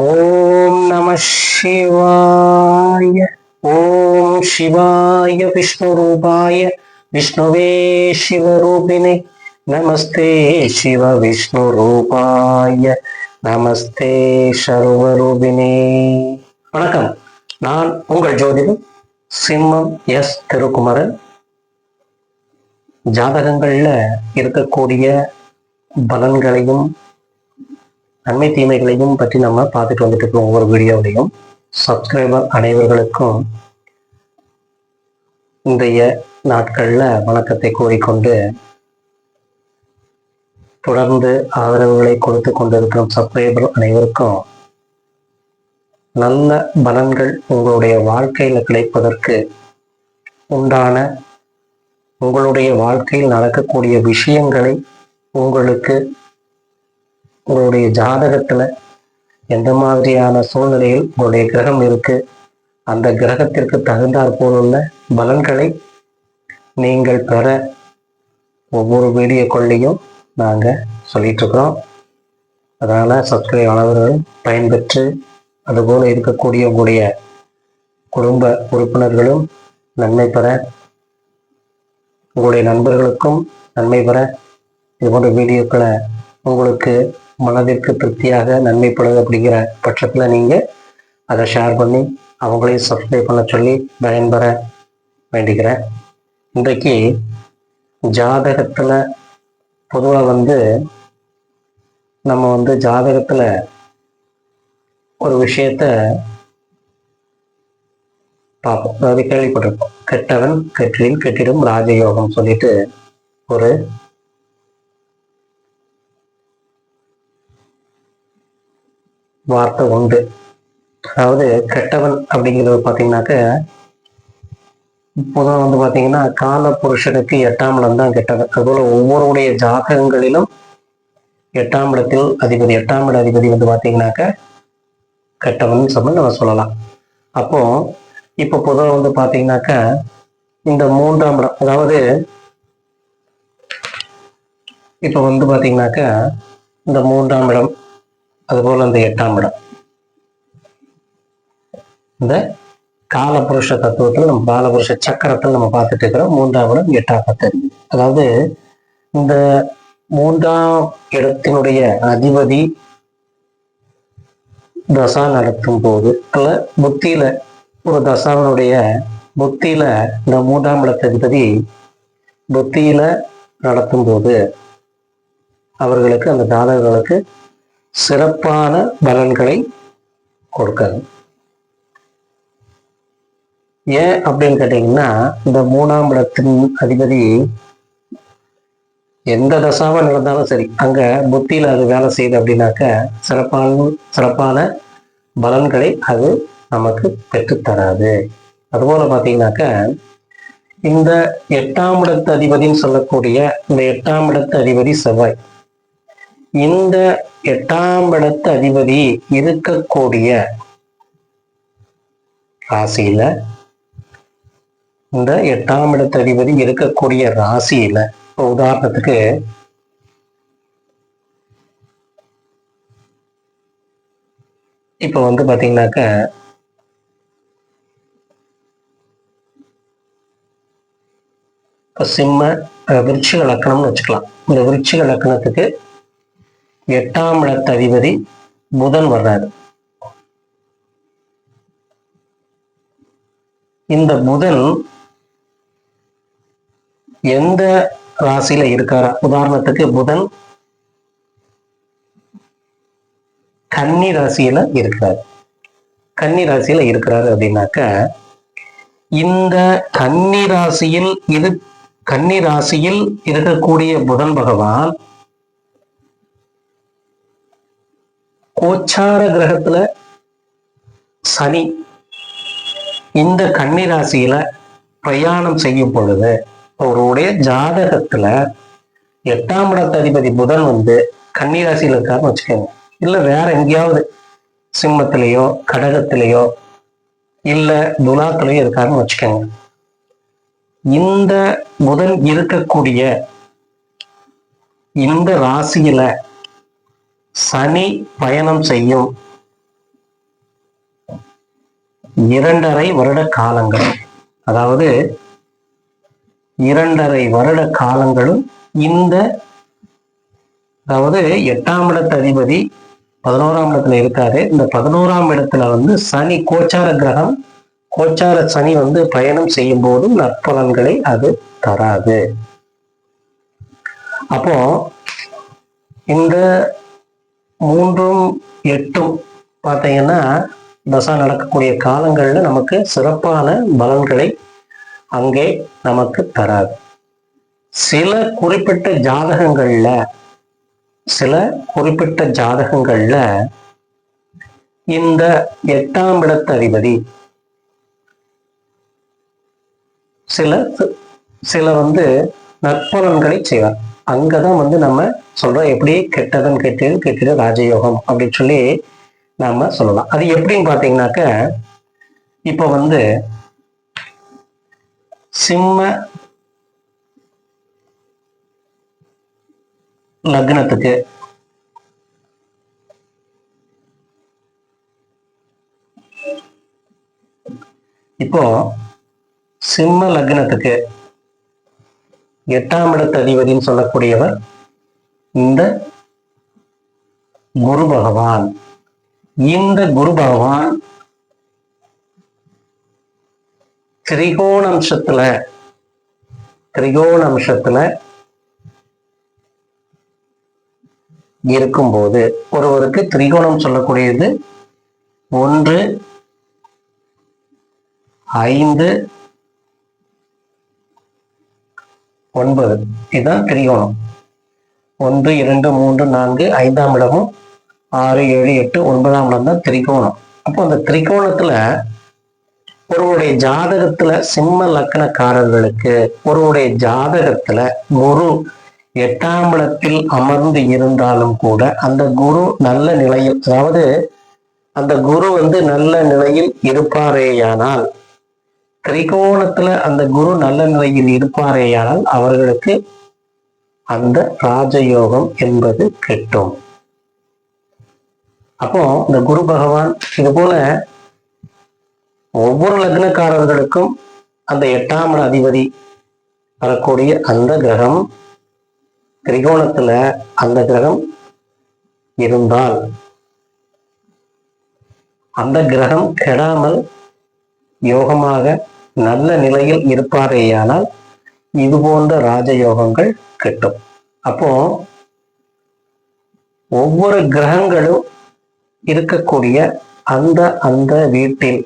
ஓம் நம சிவாய. ஓம் சிவாய விஷ்ணு ரூபாய விஷ்ணுவே சிவரூபிணி நமஸ்தே சிவ விஷ்ணு ரூபாய நமஸ்தே சர்வரூபிணி. வணக்கம், நான் உங்கள் ஜோதிடர் சிம்மம் எஸ் திருக்குமரன். ஜாதகங்கள்ல இருக்கக்கூடிய பலன்களையும் நன்மை தீமைகளையும் பற்றி நம்ம பார்த்துட்டு வந்துட்டு இருக்கோம். ஒவ்வொரு வீடியோவிலையும் சப்ஸ்கிரைபர் அனைவர்களுக்கும் இன்றைய நாட்கள்ல வணக்கத்தை கூறிக்கொண்டு, தொடர்ந்து ஆதரவுகளை கொடுத்து கொண்டிருக்கும் சப்ஸ்கிரைபர் அனைவருக்கும் நல்ல பலன்கள் உங்களுடைய வாழ்க்கையில கிடைப்பதற்கு உண்டான, உங்களுடைய வாழ்க்கையில் நடக்கக்கூடிய விஷயங்களை உங்களுக்கு உங்களுடைய ஜாதகத்துல எந்த மாதிரியான சூழ்நிலையில் உங்களுடைய கிரகம் இருக்கு, அந்த கிரகத்திற்கு தகுந்தாற் போலுள்ள பலன்களை நீங்கள் பெற ஒவ்வொரு வீடியோக்கள்லையும் நாங்க சொல்லிட்டு இருக்கிறோம். அதனால சப்ஸ்கிரைப் ஆனவர்கள் பயன்பெற்று, அதுபோல இருக்கக்கூடிய உங்களுடைய குடும்ப உறுப்பினர்களும் நன்மை பெற, உங்களுடைய நண்பர்களுக்கும் நன்மை பெற இது போன்ற வீடியோக்களை உங்களுக்கு மனதிற்கு திருப்தியாக நன்மைப்படுது அப்படிங்கிற பட்சத்தில் நீங்கள் அதை ஷேர் பண்ணி அவங்களையும் சப்ஸ்கிரைப் பண்ண சொல்லி பயன்பெற வேண்டிக்கிறேன். இன்றைக்கு ஜாதகத்தில் பொதுவாக நம்ம ஜாதகத்தில் ஒரு விஷயத்த பார்ப்போம். அதாவது கேள்விப்பட்டிருப்போம், கெட்டவன் கெட்டில் கெட்டிடும் ராஜயோகம் சொல்லிட்டு ஒரு வார்த்தை உண்டு. அதாவது கெட்டவன் அப்படிங்கிறது பார்த்தீங்கன்னாக்க, இப்போதான் பார்த்தீங்கன்னா கால புருஷனுக்கு 8ஆம் இடம் தான் கெட்டவன். அதுபோல ஒவ்வொருடைய ஜாதகங்களிலும் 8ஆம் இடத்தில் அதிபதி, 8ஆம் இட அதிபதி பார்த்தீங்கன்னாக்க கெட்டவன் சொல்லி நம்ம சொல்லலாம். அப்போ இப்போ பொதுவாக பார்த்தீங்கன்னாக்க இந்த 3ஆம் இடம், அதாவது இப்போ பார்த்தீங்கன்னாக்க இந்த 3ஆம் இடம், அதுபோல இந்த 8ஆம் இடம், இந்த காலபுருஷ தத்துவத்தில் நம்ம காலபுருஷ சக்கரத்தில் நம்ம பார்த்துட்டு இருக்கிறோம். 3ஆம் இடம் 8ஆம் இடத்து, அதாவது இந்த 3ஆம் இடத்தினுடைய அதிபதி தசா நடத்தும் போது, அல்ல புத்தியில ஒரு தசாவினுடைய புத்தியில இந்த 3ஆம் இடத்து அதிபதி புத்தியில நடத்தும் போது அவர்களுக்கு, அந்த ஜாதகர்களுக்கு சிறப்பான பலன்களை கொடுக்காது. ஏன் அப்படின்னு கேட்டீங்கன்னா, இந்த 3ஆம் இடத்தின் அதிபதி எந்த தசாவா நடந்தாலும் சரி, அங்க புத்தியில அது வேலை செய்யுது அப்படின்னாக்க சிறப்பான பலன்களை அது நமக்கு பெற்றுத்தராது. அதுபோல பார்த்தீங்கன்னாக்க இந்த 8ஆம் இடத்து அதிபதினு சொல்லக்கூடிய இந்த 8ஆம் இடத்து அதிபதி செவ்வாய், இந்த 8ஆம் இடத்து அதிபதி இருக்கக்கூடிய ராசியில, இந்த 8ஆம் இடத்து அதிபதி இருக்கக்கூடிய ராசியில, உதாரணத்துக்கு இப்ப பாத்தீங்கன்னாக்க சிம்ம விருச்சிக லக்கணம்னு வச்சுக்கலாம். இந்த விருச்சிக லக்கணத்துக்கு 8ஆம் இடத்து அதிபதி புதன் வர்றாரு. இந்த புதன் எந்த ராசியில இருக்காரா, உதாரணத்துக்கு புதன் கன்னி ராசியில இருக்கிறார். கன்னி ராசியில இருக்கிறாரு அப்படின்னாக்க, இந்த கன்னி ராசியில் இருக்கக்கூடிய புதன் பகவான் கோச்சார கிரகத்துல சனி இந்த கன்னி ராசியில பிரயாணம் செய்யும் பொழுது, அவருடைய ஜாதகத்துல 8ஆம் இடத்து அதிபதி புதன் கன்னி ராசியில இருக்காருன்னு வச்சுக்கோங்க, இல்ல வேற எங்கேயாவது சிம்மத்திலேயோ கடகத்திலேயோ இல்ல துலாத்திலேயோ இருக்காருன்னு வச்சுக்கோங்க. இந்த புதன் இருக்கக்கூடிய இந்த ராசியில சனி பயணம் செய்யும் 2.5 வருட காலங்கள், அதாவது 2.5 வருட காலங்களும் இந்த, அதாவது 8ஆம் இடத்து அதிபதி 11ஆம் இடத்துல இருக்காரு. இந்த 11ஆம் இடத்துல சனி கோச்சார கிரகம், கோச்சார சனி பயணம் செய்யும் போதும் நற்பலன்களை அது தராது. அப்போ இந்த 3ம் 8ம் பார்த்தீங்கன்னா தசா நடக்கக்கூடிய காலங்கள்ல நமக்கு சிறப்பான பலன்களை அங்கே நமக்கு தராது. சில குறிப்பிட்ட ஜாதகங்கள்ல இந்த 8ஆம் இடத்து அதிபதி சில நற்பலன்களை செய்வார். அங்கதான் நம்ம சொல்றோம், எப்படி கெட்டதன் கெட்டிட ராஜயோகம் அப்படின்னு சொல்லி நாம சொல்லலாம். அது எப்படின்னு பாத்தீங்கன்னாக்க, இப்ப சிம்ம லக்னத்துக்கு சிம்ம லக்னத்துக்கு 8ஆம் இடத்து அதிபதினு சொல்லக்கூடியவர் இந்த குரு பகவான். இந்த குரு பகவான் திரிகோணம்சத்துல இருக்கும்போது, ஒருவருக்கு திரிகோணம் சொல்லக்கூடியது 1, 5, 9 இதுதான் திரிகோணம். 1, 2, 3, 4, 5ஆம் இடமும் 6, 7, 8, 9ஆம் இடம் தான் திரிகோணம். அப்போ அந்த திரிகோணத்துல ஒருவருடைய ஜாதகத்துல, சிம்ம லக்னக்காரர்களுக்கு ஒருவருடைய ஜாதகத்துல குரு 8ஆம் இடத்தில் அமர்ந்து இருந்தாலும் கூட அந்த குரு நல்ல நிலையில், அதாவது அந்த குரு நல்ல நிலையில் இருப்பாரேயானால், திரிகோணத்துல அந்த குரு நல்ல நிலையில் இருப்பாரேயானால் அவர்களுக்கு அந்த ராஜயோகம் என்பது கிட்டும். அப்போ இந்த குரு பகவான் இது போல ஒவ்வொரு லக்னக்காரர்களுக்கும் அந்த 8ஆம் இட அதிபதி வரக்கூடிய அந்த கிரகம் திரிகோணத்துல அந்த கிரகம் இருந்தால், அந்த கிரகம் கெடாமல் யோகமாக நல்ல நிலையில் இருப்பாரேயானால் இது போன்ற ராஜயோகங்கள் கிட்டும். அப்போ ஒவ்வொரு கிரகங்களும் இருக்கக்கூடிய அந்த வீட்டில்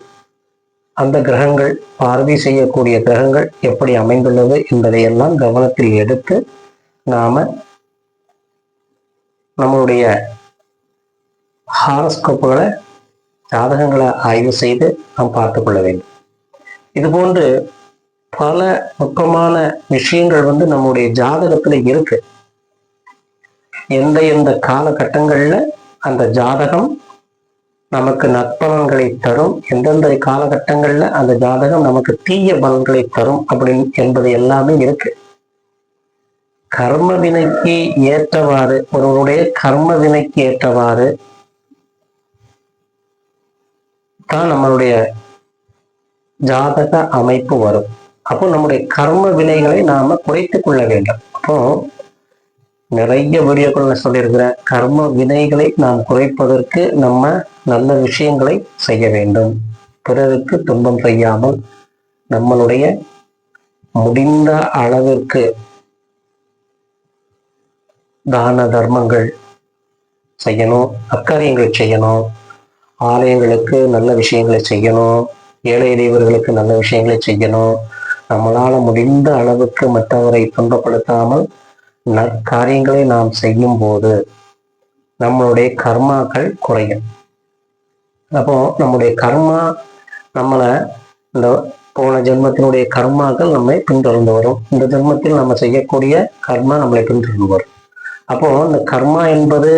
அந்த கிரகங்கள், பார்வை செய்யக்கூடிய கிரகங்கள் எப்படி அமைந்துள்ளது என்பதையெல்லாம் கவனத்தில் எடுத்து நாம நம்மளுடைய ஹாரோஸ்கோப்புகளை, ஜாதகங்களை ஆய்வு செய்து நாம் பார்த்து கொள்ள வேண்டும். இது போன்று பல நுட்பமான விஷயங்கள் நம்முடைய ஜாதகத்துல இருக்கு. எந்த காலகட்டங்கள்ல அந்த ஜாதகம் நமக்கு நற்பலன்களை தரும், எந்தெந்த காலகட்டங்கள்ல அந்த ஜாதகம் நமக்கு தீய பலன்களை தரும் அப்படின்னு என்பது எல்லாமே இருக்கு. கர்ம வினைக்கு ஏற்றவாறு, ஒருவருடைய கர்ம வினைக்கு ஏற்றவாறு தான் நம்மளுடைய ஜாதக அமைப்பு வரும். அப்போ நம்முடைய கர்ம வினைகளை நாம குறைத்துக் கொள்ள வேண்டும். அப்போ நிறைய வீடியோக்கள் சொல்லியிருக்கிற கர்ம வினைகளை நாம் குறைப்பதற்கு நம்ம நல்ல விஷயங்களை செய்ய வேண்டும். பிறருக்கு துன்பம் செய்யாமல் நம்மளுடைய முடிந்த அளவிற்கு தான தர்மங்கள் செய்யணும், அக்காரியங்கள் செய்யணும், ஆலயங்களுக்கு நல்ல விஷயங்களை செய்யணும், ஏழை எளியவர்களுக்கு நல்ல விஷயங்களை செய்யணும். நம்மளால முடிந்த அளவுக்கு மற்றவரை துன்பப்படுத்தாமல் நற்காரியங்களை நாம் செய்யும் போது நம்மளுடைய கர்மாக்கள் குறையும். அப்போ நம்முடைய கர்மா நம்மளை, இந்த போன ஜென்மத்தினுடைய கர்மாக்கள் நம்மை பின்தொடர்ந்து வரும். இந்த ஜென்மத்தில் நம்ம செய்யக்கூடிய கர்மா நம்மளை பின்தொடர்ந்து வரும். அப்போ இந்த கர்மா என்பது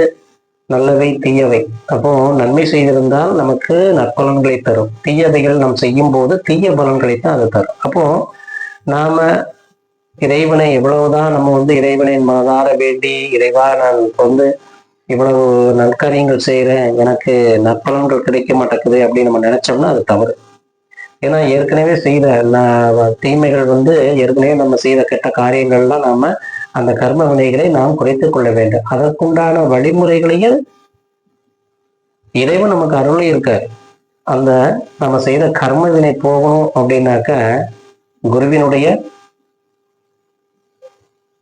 நல்லவை தீயவை. அப்போ நன்மை செய்திருந்தால் நமக்கு நற்பலன்களை தரும், தீயவைகள் நாம் செய்யும் போது தீய பலன்களை தான் அது தரும். அப்போ நாம இறைவனை எவ்வளவுதான் நம்ம இறைவனை மனதார வேண்டி, இறைவா நான் இவ்வளவு நற்காரியங்கள் செய்யறேன், எனக்கு நற்பலன்கள் கிடைக்க மாட்டேங்குது அப்படின்னு நம்ம நினைச்சோம்னா அது தவறு. ஏன்னா ஏற்கனவே செய்த தீமைகள் ஏற்கனவே நம்ம செய்த கெட்ட காரியங்கள்லாம் நாம அந்த கர்ம வினைகளை நாம் குறைத்துக் கொள்ள வேண்டும். அதற்குண்டான வழிமுறைகளையும் இறைவன் நமக்கு அருள் இருக்காரு. அந்த நம்ம செய்த கர்ம வினை போகணும் அப்படின்னாக்க குருவினுடைய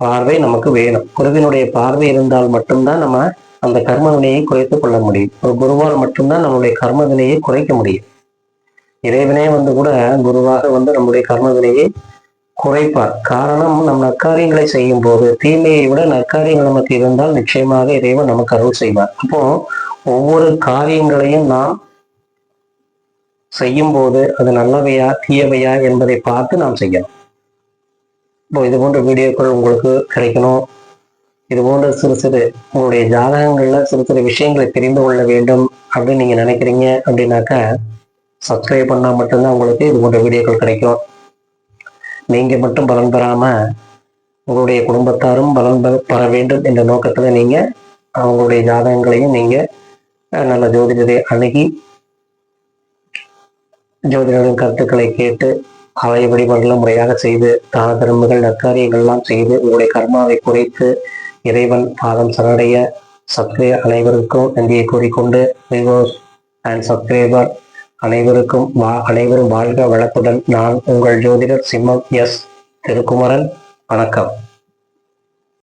பார்வை நமக்கு வேணும். குருவினுடைய பார்வை இருந்தால் மட்டும்தான் நம்ம அந்த கர்ம வினையை குறைத்துக் கொள்ள முடியும். ஒரு குருவால் மட்டும்தான் நம்மளுடைய கர்ம வினையை குறைக்க முடியும். இறைவனே கூட குருவாக நம்முடைய கர்ம வினையை குறைப்பார். காரணம், நம் நற்காரியங்களை செய்யும் போது தீமையை விட நற்காரியங்கள் நமக்கு இருந்தால் நிச்சயமாக இறைவன் நமக்கு அருள் செய்வார். அப்போ ஒவ்வொரு காரியங்களையும் நாம் செய்யும் போது அது நல்லவையா தீயவையா என்பதை பார்த்து நாம் செய்யணும். இப்போ இது போன்ற வீடியோக்கள் உங்களுக்கு கிடைக்கணும். இது போன்ற சிறு சிறு உங்களுடைய ஜாதகங்கள்ல சிறு சிறு விஷயங்களை தெரிந்து கொள்ள வேண்டும் அப்படின்னு நீங்க நினைக்கிறீங்க அப்படின்னாக்கா சப்ஸ்கிரைப் பண்ணா மட்டும்தான் உங்களுக்கு இது போன்ற வீடியோக்கள் கிடைக்கும். நீங்க மட்டும் பலன் பெறாம உங்களுடைய குடும்பத்தாரும் பலன் பெற வேண்டும் என்ற நோக்கத்துல நீங்க அவங்களுடைய ஜாதகங்களையும் நீங்க நல்ல ஜோதிடரை அணுகி ஜோதிடரின் கருத்துக்களை கேட்டு அவை வழிபாடுகளை முறையாக செய்து தான தர்மங்கள் நற்காரியங்கள்லாம் செய்து உங்களுடைய கர்மாவை குறைத்து இறைவன் பாதம் சரணடைய சப்ஸ்கிரைபர் அனைவருக்கும் நன்றியை கூறிக்கொண்டு வியூவர்ஸ் அண்ட் சப்ஸ்கிரைபர் அனைவரும் வாழ்க வளத்துடன் நான் உங்கள் ஜோதிடர் சிம்மம் எஸ் திருக்குமரன். வணக்கம்.